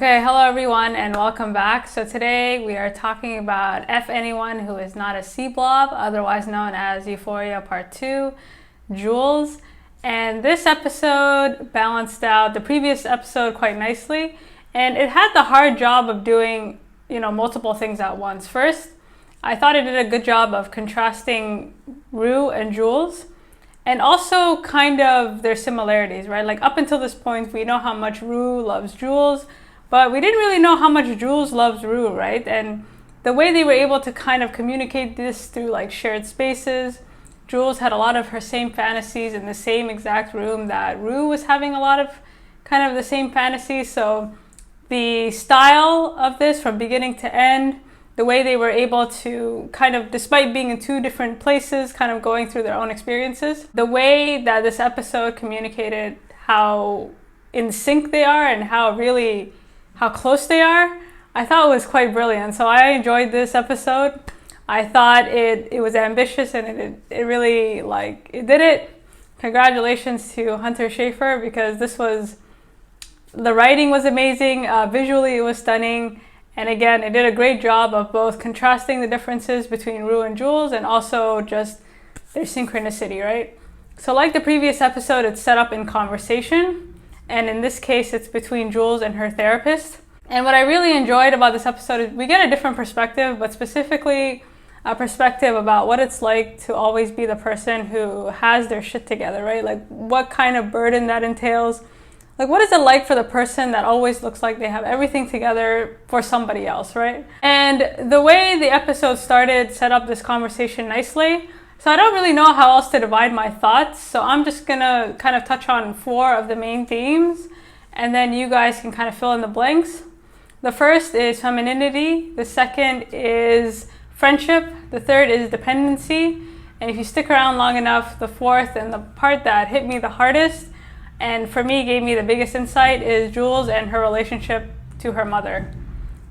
Okay, hello everyone and welcome back. So today we are talking about F anyone who is not a C-blob, otherwise known as Euphoria Part 2, Jules. And this episode balanced out the previous episode quite nicely, and it had the hard job of doing, multiple things at once. First, I thought it did a good job of contrasting Rue and Jules, and also kind of their similarities, right? Like up until this point, we know how much Rue loves Jules, but we didn't really know how much Jules loves Rue, right? And the way they were able to kind of communicate this through like shared spaces. Jules had a lot of her same fantasies in the same exact room that Rue was having a lot of kind of the same fantasies. So the style of this from beginning to end, the way they were able to kind of, despite being in two different places, kind of going through their own experiences, the way that this episode communicated how in sync they are and how close they are, I thought it was quite brilliant. So I enjoyed this episode. I thought it was ambitious and it really it did it. Congratulations to Hunter Schafer, because the writing was amazing, visually it was stunning, and again it did a great job of both contrasting the differences between Rue and Jules and also just their synchronicity, right? So like the previous episode, it's set up in conversation. And in this case, it's between Jules and her therapist. And what I really enjoyed about this episode is we get a different perspective, but specifically a perspective about what it's like to always be the person who has their shit together, right? Like what kind of burden that entails. Like what is it like for the person that always looks like they have everything together for somebody else, right? And the way the episode started set up this conversation nicely. So I don't really know how else to divide my thoughts. So I'm just gonna kind of touch on 4 of the main themes, and then you guys can kind of fill in the blanks. The first is femininity. The second is friendship. The third is dependency. And if you stick around long enough, the fourth and the part that hit me the hardest, and for me gave me the biggest insight, is Jules and her relationship to her mother.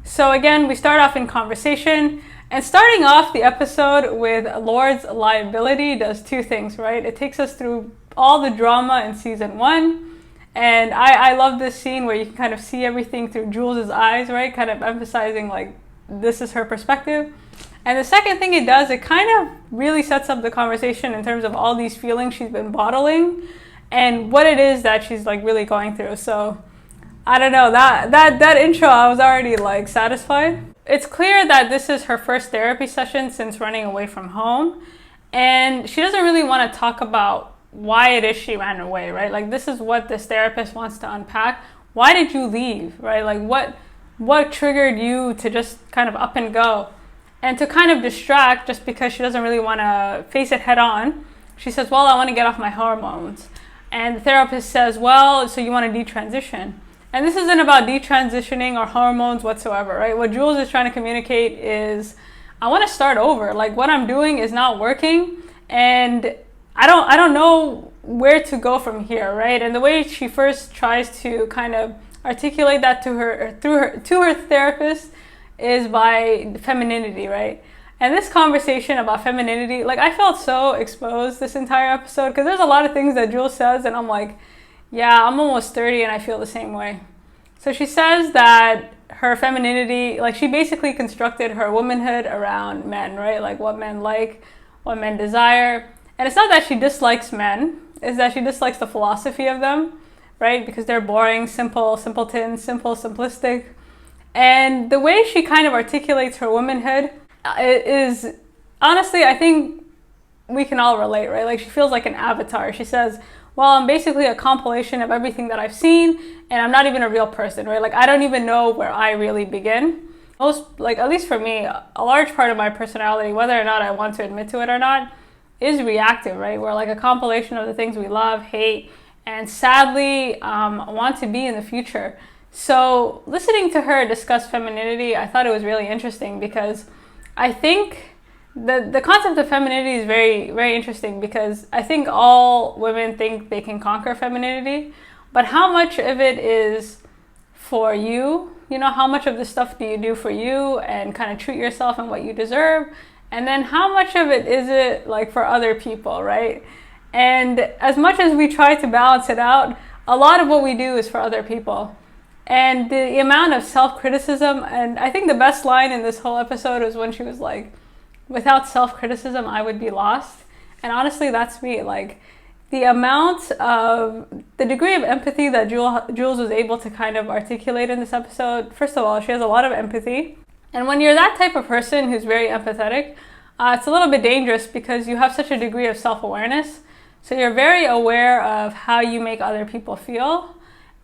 So again, we start off in conversation. And starting off the episode with Lord's liability does 2 things, right? It takes us through all the drama in season 1. And I love this scene where you can kind of see everything through Jules's eyes, right? Kind of emphasizing like this is her perspective. And the second thing it does, it kind of really sets up the conversation in terms of all these feelings she's been bottling and what it is that she's like really going through. So I don't know, that intro, I was already like satisfied. It's clear that this is her first therapy session since running away from home, and she doesn't really want to talk about why it is she ran away, right? Like this is what this therapist wants to unpack. Why did you leave, right? Like what triggered you to just kind of up and go? And to kind of distract, just because she doesn't really want to face it head on, she says, well, I want to get off my hormones. And the therapist says, well, so you want to detransition. And this isn't about detransitioning or hormones whatsoever, right? What Jules is trying to communicate is, I want to start over. Like what I'm doing is not working, and I don't know where to go from here, right? And the way she first tries to kind of articulate that to her therapist is by femininity, right? And this conversation about femininity, like I felt so exposed this entire episode, because there's a lot of things that Jules says and I'm like, yeah, I'm almost 30 and I feel the same way. So she says that her femininity, like she basically constructed her womanhood around men, right? Like what men like, what men desire. And it's not that she dislikes men, it's that she dislikes the philosophy of them, right? Because they're boring, simple, simpletons, simplistic. And the way she kind of articulates her womanhood is, honestly, I think we can all relate, right? Like she feels like an avatar. She says, well, I'm basically a compilation of everything that I've seen, and I'm not even a real person, right? Like I don't even know where I really begin. At least for me, a large part of my personality, whether or not I want to admit to it or not, is reactive, right? We're like a compilation of the things we love, hate, and sadly want to be in the future. So listening to her discuss femininity, I thought it was really interesting, because I think the concept of femininity is very, very interesting, because I think all women think they can conquer femininity, but how much of it is for you? How much of this stuff do you do for you and kind of treat yourself and what you deserve? And then how much of it is it like for other people, right? And as much as we try to balance it out, a lot of what we do is for other people. And the amount of self-criticism, and I think the best line in this whole episode was when she was like, without self-criticism, I would be lost. And honestly, that's me. Like, the degree of empathy that Jules was able to kind of articulate in this episode, first of all, she has a lot of empathy. And when you're that type of person who's very empathetic, it's a little bit dangerous because you have such a degree of self-awareness. So you're very aware of how you make other people feel.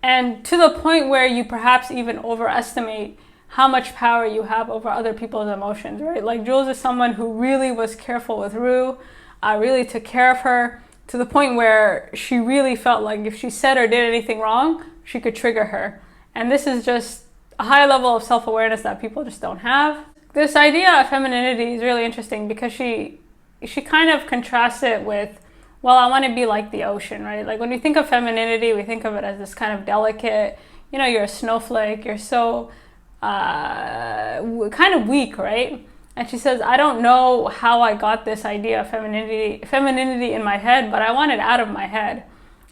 And to the point where you perhaps even overestimate how much power you have over other people's emotions, right? Like Jules is someone who really was careful with Rue, really took care of her, to the point where she really felt like if she said or did anything wrong, she could trigger her. And this is just a high level of self-awareness that people just don't have. This idea of femininity is really interesting because she kind of contrasts it with, well, I want to be like the ocean, right? Like when we think of femininity, we think of it as this kind of delicate, you know, you're a snowflake, you're so kind of weak, right? And she says, I don't know how I got this idea of femininity in my head, but I want it out of my head.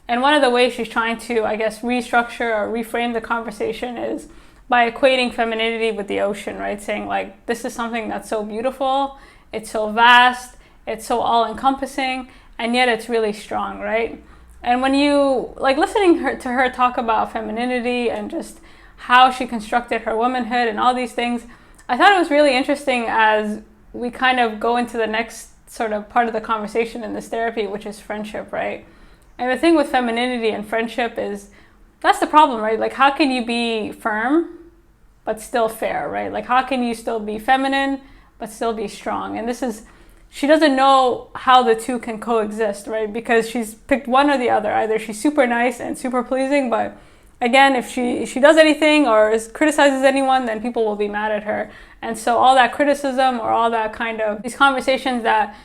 And one of the ways she's trying to, I guess, restructure or reframe the conversation is by equating femininity with the ocean, right? Saying like, this is something that's so beautiful, it's so vast, it's so all-encompassing, and yet it's really strong, right? And when you, like listening to her talk about femininity and just how she constructed her womanhood and all these things, I thought it was really interesting as we kind of go into the next sort of part of the conversation in this therapy, which is friendship, right? And the thing with femininity and friendship is, that's the problem, right? Like, how can you be firm but still fair, right? Like, how can you still be feminine but still be strong? And this is, she doesn't know how the two can coexist, right? Because she's picked one or the other. Either she's super nice and super pleasing, but again, if she does anything or criticizes anyone, then people will be mad at her. And so all that criticism or all that kind of, these conversations that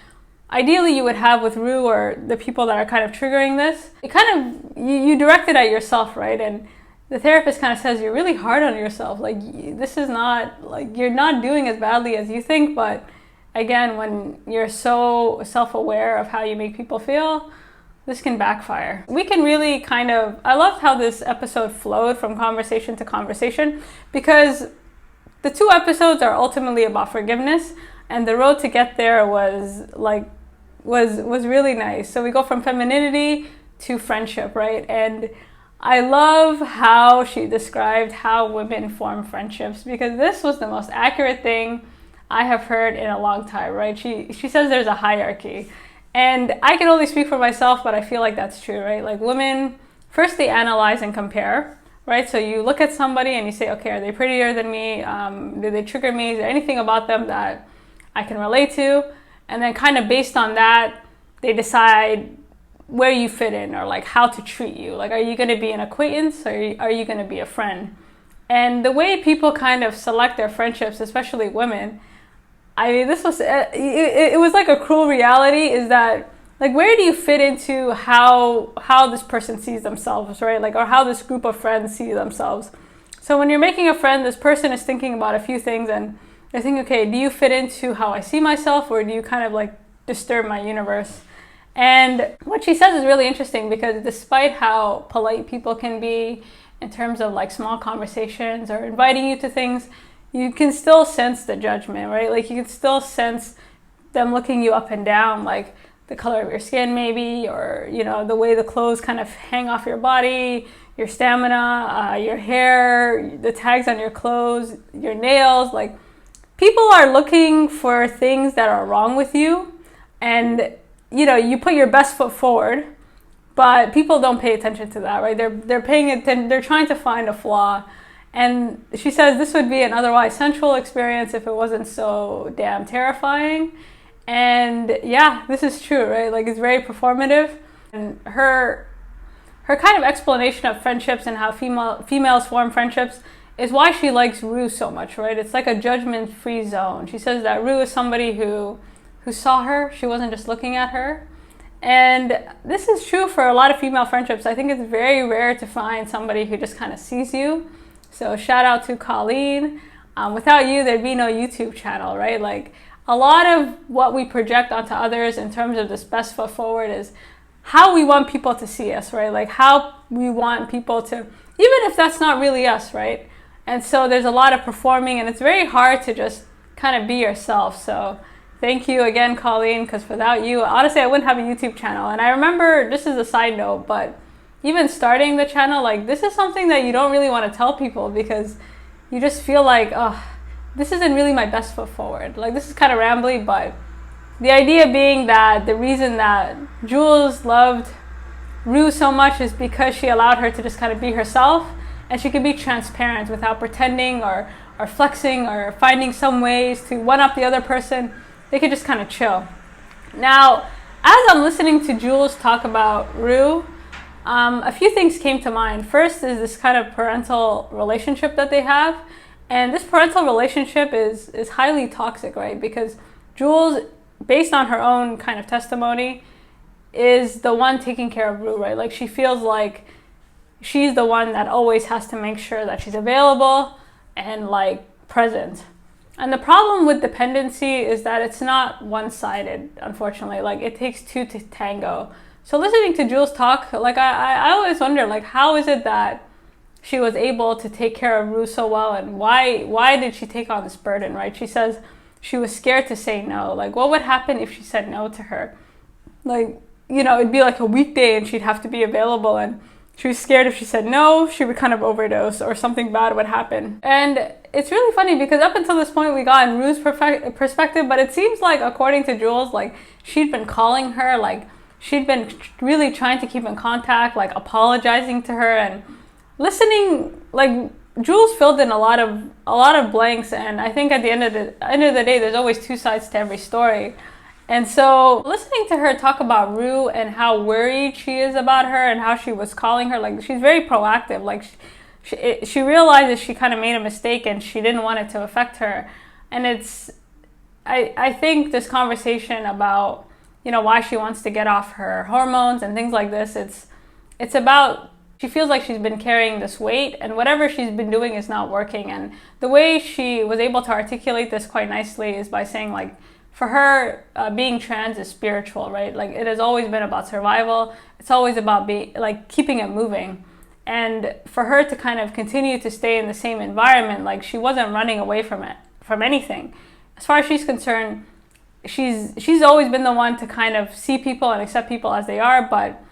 ideally you would have with Rue or the people that are kind of triggering this, it kind of, you direct it at yourself, right? And the therapist kind of says, you're really hard on yourself. Like, this is not, like, you're not doing as badly as you think. But again, when you're so self-aware of how you make people feel, this can backfire. We can really kind of, I loved how this episode flowed from conversation to conversation, because the two episodes are ultimately about forgiveness, and the road to get there was really nice. So we go from femininity to friendship, right? And I love how she described how women form friendships, because this was the most accurate thing I have heard in a long time, right? She says there's a hierarchy. And I can only speak for myself, but I feel like that's true, right? Like women, first they analyze and compare, right? So you look at somebody and you say, okay, are they prettier than me? Do they trigger me? Is there anything about them that I can relate to? And then kind of based on that, they decide where you fit in or like how to treat you. Like, are you going to be an acquaintance or are you going to be a friend? And the way people kind of select their friendships, especially women, I mean, this was, it was like a cruel reality, is that, like, where do you fit into how this person sees themselves, right? Like, or how this group of friends see themselves. So when you're making a friend, this person is thinking about a few things and they're thinking, okay, do you fit into how I see myself, or do you kind of like disturb my universe? And what she says is really interesting, because despite how polite people can be in terms of like small conversations or inviting you to things, you can still sense the judgment, right? Like, you can still sense them looking you up and down, like the color of your skin maybe, or, you know, the way the clothes kind of hang off your body, your stamina, your hair, the tags on your clothes, your nails. Like, people are looking for things that are wrong with you, and, you know, you put your best foot forward, but people don't pay attention to that, right? They're paying attention, they're trying to find a flaw. And she says this would be an otherwise sensual experience if it wasn't so damn terrifying. And yeah, this is true, right? Like, it's very performative. And her kind of explanation of friendships and how females form friendships is why she likes Rue so much, right? It's like a judgment-free zone. She says that Rue is somebody who saw her. She wasn't just looking at her. And this is true for a lot of female friendships. I think it's very rare to find somebody who just kind of sees you. So shout out to Colleen. Without you, there'd be no YouTube channel, right? Like, a lot of what we project onto others in terms of this best foot forward is how we want people to see us, right? Like, how we want people to even if that's not really us, right? And so there's a lot of performing, and it's very hard to just kind of be yourself. So thank you again, Colleen, because without you, honestly, I wouldn't have a YouTube channel. And I remember, just as a side note, but even starting the channel, like, this is something that you don't really want to tell people, because you just feel like, oh, this isn't really my best foot forward. Like, this is kind of rambly, but the idea being that the reason that Jules loved Rue so much is because she allowed her to just kind of be herself, and she could be transparent without pretending or flexing or finding some ways to one-up the other person. They could just kind of chill. Now, as I'm listening to Jules talk about Rue, a few things came to mind. First is this kind of parental relationship that they have. And this parental relationship is highly toxic, right? Because Jules, based on her own kind of testimony, is the one taking care of Rue, right? Like, she feels like she's the one that always has to make sure that she's available and like present. And the problem with dependency is that it's not one-sided, unfortunately. Like, it takes two to tango. So listening to Jules talk, like, I always wonder, like, how is it that she was able to take care of Rue so well, and why did she take on this burden, right? She says she was scared to say no. Like, what would happen if she said no to her? Like, you know, it'd be like a weekday and she'd have to be available, and she was scared if she said no, she would kind of overdose or something bad would happen. And it's really funny because up until this point we got in Rue's perspective, but it seems like, according to Jules, like, she'd been calling her, like, she'd been really trying to keep in contact, like apologizing to her and listening. Like, Jules filled in a lot of blanks, and I think at the end of the day, there's always two sides to every story. And so listening to her talk about Rue and how worried she is about her and how she was calling her, like, she's very proactive. Like, she realizes she kind of made a mistake and she didn't want it to affect her. And I think this conversation about, you know, why she wants to get off her hormones and things like this, it's about, she feels like she's been carrying this weight and whatever she's been doing is not working. And the way she was able to articulate this quite nicely is by saying, like, for her, being trans is spiritual, right? Like, it has always been about survival. It's always about keeping it moving. And for her to kind of continue to stay in the same environment, like, she wasn't running away from anything. As far as she's concerned, she's always been the one to kind of see people and accept people as they are, but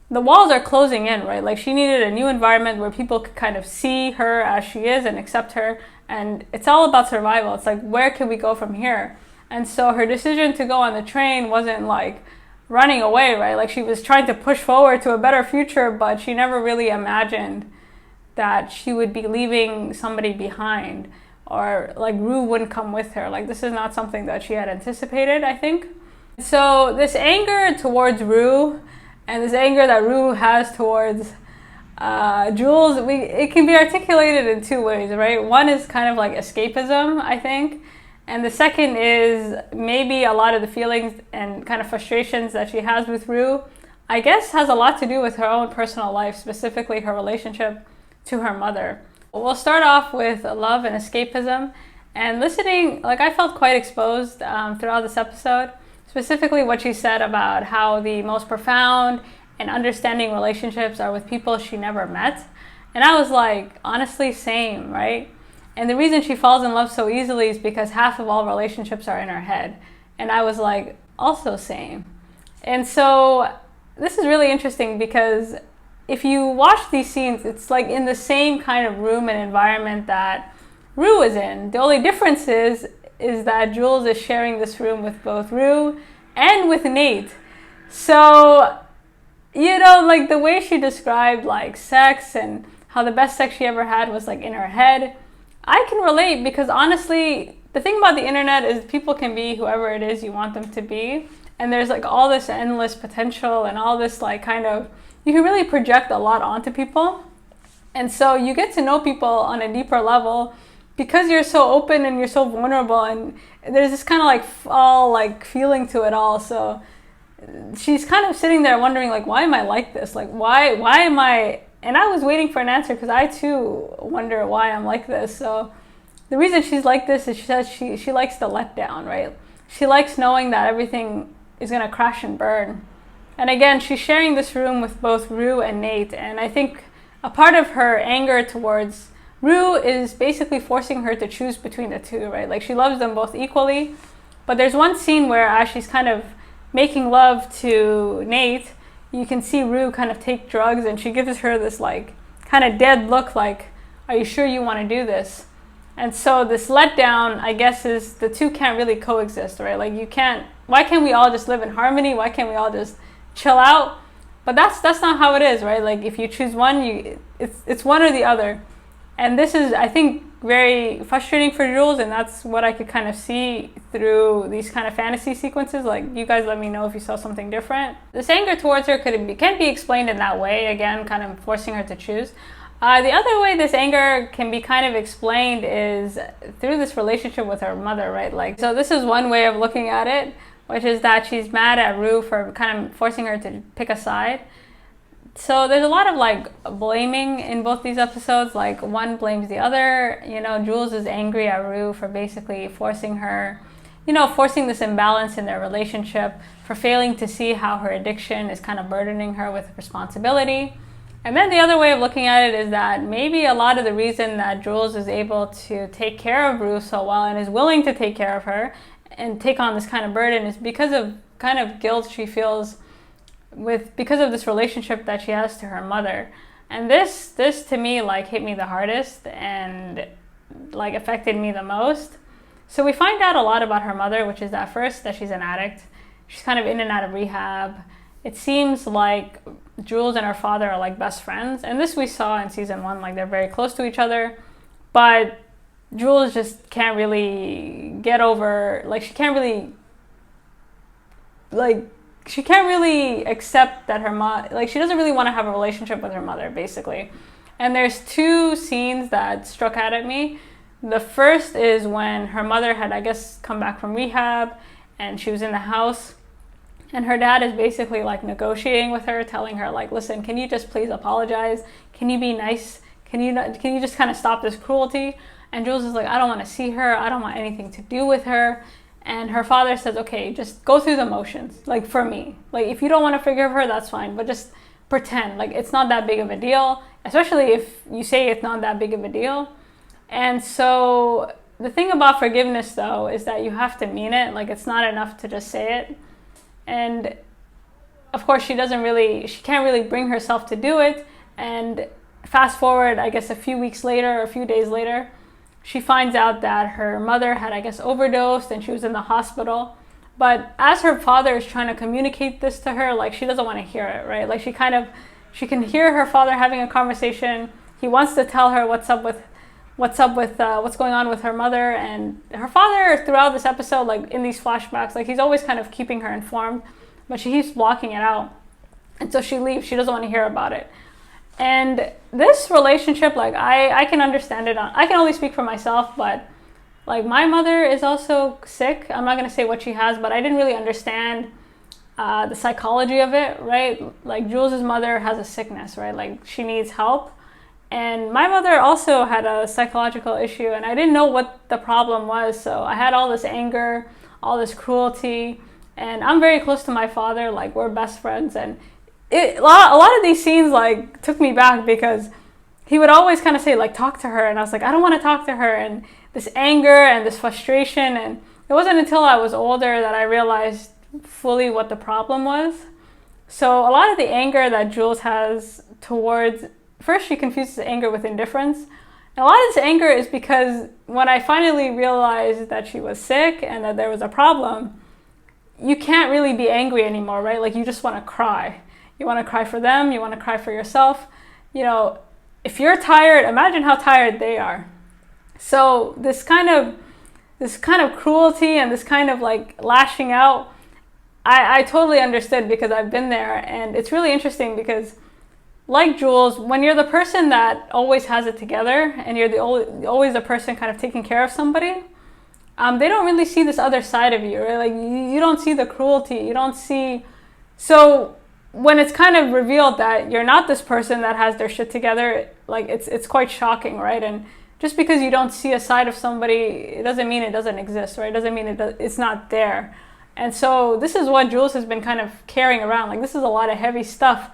the walls are closing in, right? Like, she needed a new environment where people could kind of see her as she is and accept her. And it's all about survival. It's like, where can we go from here? And so her decision to go on the train wasn't like running away, right? Like, she was trying to push forward to a better future, but she never really imagined that she would be leaving somebody behind, or like Rue wouldn't come with her. Like, this is not something that she had anticipated, I think. So this anger towards Rue and this anger that Rue has towards Jules, it can be articulated in two ways, right? One is kind of like escapism, I think. And the second is maybe a lot of the feelings and kind of frustrations that she has with Rue, I guess, has a lot to do with her own personal life, specifically her relationship to her mother. We'll start off with love and escapism. And listening, like, I felt quite exposed throughout this episode, specifically what she said about how the most profound and understanding relationships are with people she never met. And I was like, honestly, same, right? And the reason she falls in love so easily is because half of all relationships are in her head. And I was like, also same. And so this is really interesting because if you watch these scenes, it's like in the same kind of room and environment that Rue is in. The only difference is that Jules is sharing this room with both Rue and with Nate. So, you know, like, the way she described like sex and how the best sex she ever had was like in her head, I can relate, because honestly, the thing about the internet is people can be whoever it is you want them to be. And there's like all this endless potential and all this like kind of, you can really project a lot onto people. And so you get to know people on a deeper level because you're so open and you're so vulnerable, and there's this kind of like all like feeling to it all. So she's kind of sitting there wondering, like, why am I like this? Like, why am I? And I was waiting for an answer because I too wonder why I'm like this. So the reason she's like this is she says she likes the letdown, right? She likes knowing that everything is going to crash and burn. And again, she's sharing this room with both Rue and Nate. And I think a part of her anger towards Rue is basically forcing her to choose between the two, right? Like, she loves them both equally, but there's one scene where as she's kind of making love to Nate, you can see Rue kind of take drugs, and she gives her this like kind of dead look, like, are you sure you want to do this? And so this letdown, I guess, is the two can't really coexist, right? Like, why can't we all just live in harmony? Why can't we all just chill out? But that's not how it is, right? Like, if you choose one, it's one or the other. And this is, I think, very frustrating for Jules, and that's what I could kind of see through these kind of fantasy sequences. Like, you guys let me know if you saw something different. This anger towards her can be explained in that way, again, kind of forcing her to choose. The other way this anger can be kind of explained is through this relationship with her mother, right? Like, so this is one way of looking at it, which is that she's mad at Rue for kind of forcing her to pick a side. So there's a lot of like blaming in both these episodes. Like, one blames the other. You know, Jules is angry at Rue for basically forcing this imbalance in their relationship, for failing to see how her addiction is kind of burdening her with responsibility. And then the other way of looking at it is that maybe a lot of the reason that Jules is able to take care of Rue so well and is willing to take care of her and take on this kind of burden is because of kind of guilt she feels because of this relationship that she has to her mother. And this to me, like, hit me the hardest and like affected me the most. So we find out a lot about her mother, which is that first, that she's an addict. She's kind of in and out of rehab. It seems like Jules and her father are like best friends, and this we saw in season 1, like, they're very close to each other, but Jules just can't really get over, like, she can't really accept that her mom, like, she doesn't really want to have a relationship with her mother, basically. And there's two scenes that struck out at me. The first is when her mother had, I guess, come back from rehab, and she was in the house, and her dad is basically like negotiating with her, telling her, like, listen, can you just please apologize? Can you be nice? Can you just kind of stop this cruelty? And Jules is like, I don't want to see her. I don't want anything to do with her. And her father says, okay, just go through the motions. Like, for me, like, if you don't want to forgive her, that's fine, but just pretend like it's not that big of a deal, especially if you say it's not that big of a deal. And so the thing about forgiveness, though, is that you have to mean it. Like, it's not enough to just say it. And of course, she can't really bring herself to do it. And fast forward, I guess, a few weeks later, or a few days later, she finds out that her mother had, I guess, overdosed, and she was in the hospital. But as her father is trying to communicate this to her, like, she doesn't want to hear it, right? Like, she can hear her father having a conversation. He wants to tell her what's going on with her mother, and her father throughout this episode, like in these flashbacks, like, he's always kind of keeping her informed, but she keeps blocking it out. And so she leaves. She doesn't want to hear about it. And this relationship, like, I can understand it. I can only speak for myself, but like, my mother is also sick. I'm not going to say what she has, but I didn't really understand the psychology of it, right? Like, Jules's mother has a sickness, right? Like, she needs help. And my mother also had a psychological issue, and I didn't know what the problem was. So I had all this anger, all this cruelty, and I'm very close to my father. Like, we're best friends, and a lot of these scenes, like, took me back, because he would always kind of say, like, talk to her, and I was like, I don't want to talk to her, and this anger and this frustration. And it wasn't until I was older that I realized fully what the problem was. So a lot of the anger that Jules has towards, first, she confuses anger with indifference. And a lot of this anger is because when I finally realized that she was sick and that there was a problem, you can't really be angry anymore, right? Like, you just want to cry. You want to cry for them. You want to cry for yourself. You know, if you're tired, imagine how tired they are. So this kind of cruelty and this kind of, like, lashing out, I totally understood, because I've been there. And it's really interesting because, like Jules, when you're the person that always has it together, and you're always the person kind of taking care of somebody, they don't really see this other side of you, right? Like, you don't see the cruelty. You don't see. So when it's kind of revealed that you're not this person that has their shit together, like, it's quite shocking, right? And just because you don't see a side of somebody, it doesn't mean it doesn't exist, right? It doesn't mean it's not there. And so this is what Jules has been kind of carrying around. Like, this is a lot of heavy stuff,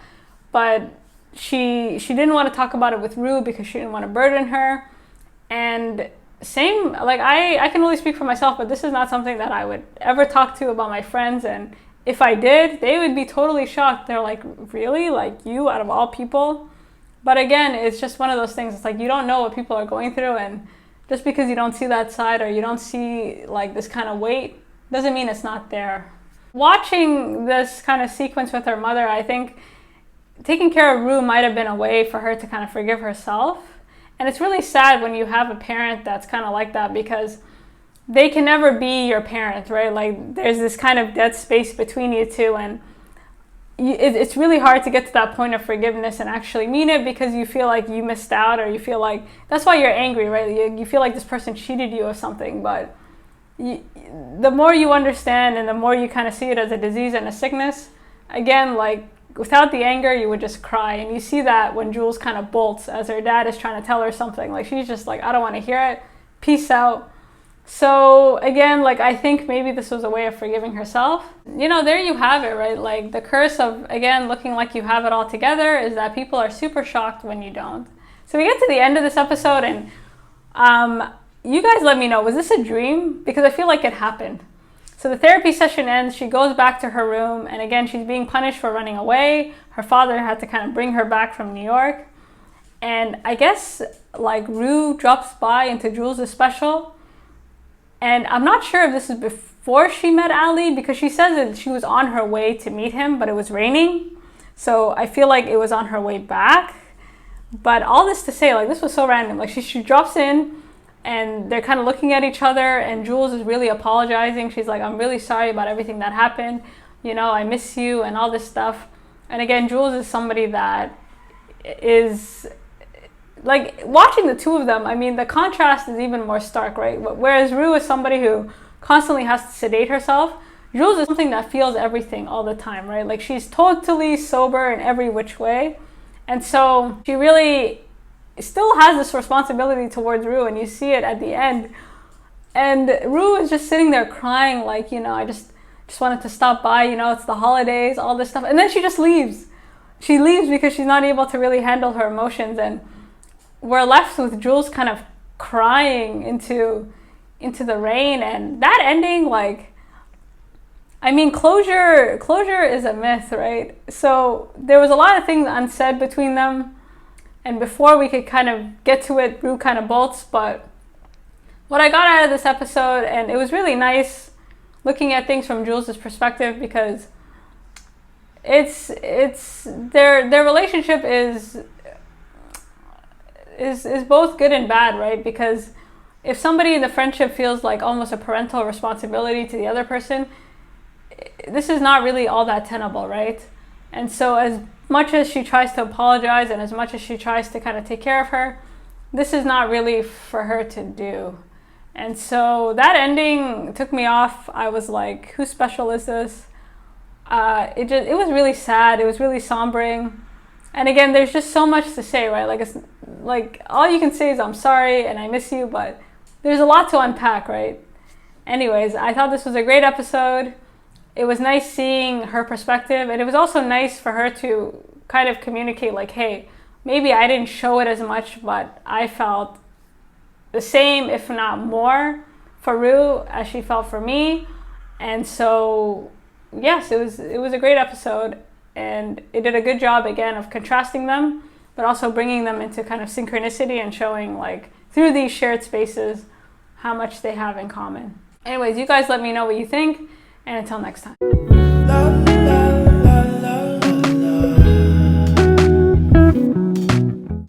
but she didn't want to talk about it with Rue because she didn't want to burden her. And same, like I can only speak for myself, but this is not something that I would ever talk to about my friends. And if I did, they would be totally shocked. They're like, really? Like, you out of all people? But again, it's just one of those things. It's like, you don't know what people are going through, and just because you don't see that side or you don't see like this kind of weight doesn't mean it's not there. Watching this kind of sequence with her mother, I think taking care of Rue might have been a way for her to kind of forgive herself. And it's really sad when you have a parent that's kind of like that, because they can never be your parent, right? Like, there's this kind of dead space between you two, and it's really hard to get to that point of forgiveness and actually mean it, because you feel like you missed out, or you feel like that's why you're angry, right? You feel like this person cheated you or something. But the more you understand and the more you kind of see it as a disease and a sickness, again, like, without the anger, you would just cry. And you see that when Jules kind of bolts as her dad is trying to tell her something. Like, she's just like, I don't want to hear it. Peace out. So again, like, I think maybe this was a way of forgiving herself. You know, there you have it, right? Like, the curse of, again, looking like you have it all together is that people are super shocked when you don't. So we get to the end of this episode, and you guys let me know, was this a dream? Because I feel like it happened. So the therapy session ends, she goes back to her room, and again, she's being punished for running away. Her father had to kind of bring her back from New York. And I guess, like, Rue drops by into Jules' special. And I'm not sure if this is before she met Ali, because she says that she was on her way to meet him, but it was raining. So I feel like it was on her way back. But all this to say, like, this was so random. Like, she drops in, and they're kind of looking at each other, and Jules is really apologizing. She's like, I'm really sorry about everything that happened. You know, I miss you and all this stuff. And again, Jules is somebody that is, like, watching the two of them, I mean, the contrast is even more stark, right? Whereas Rue is somebody who constantly has to sedate herself, Jules is something that feels everything all the time, right? Like, she's totally sober in every which way. And so she really still has this responsibility towards Rue, and you see it at the end. And Rue is just sitting there crying, like, you know, I just wanted to stop by, you know, it's the holidays, all this stuff. And then she just leaves. She leaves because she's not able to really handle her emotions, and we're left with Jules kind of crying into the rain. And that ending, like, I mean, closure is a myth, right? So there was a lot of things unsaid between them, and before we could kind of get to it, Rue kind of bolts. But what I got out of this episode, and it was really nice looking at things from Jules' perspective, because it's their relationship is both good and bad, right? Because if somebody in the friendship feels like almost a parental responsibility to the other person, this is not really all that tenable, right? And so as much as she tries to apologize and as much as she tries to kind of take care of her, this is not really for her to do. And so that ending took me off. I was like, whose special is this? It was really sad. It was really sombering. And again, there's just so much to say, right? Like, it's like, all you can say is I'm sorry and I miss you, but there's a lot to unpack, right? Anyways, I thought this was a great episode. It was nice seeing her perspective, and it was also nice for her to kind of communicate, like, hey, maybe I didn't show it as much, but I felt the same, if not more, for Rue as she felt for me. And so, yes, it was a great episode, and it did a good job, again, of contrasting them, but also bringing them into kind of synchronicity and showing, like, through these shared spaces, how much they have in common. Anyways, you guys let me know what you think, and until next time.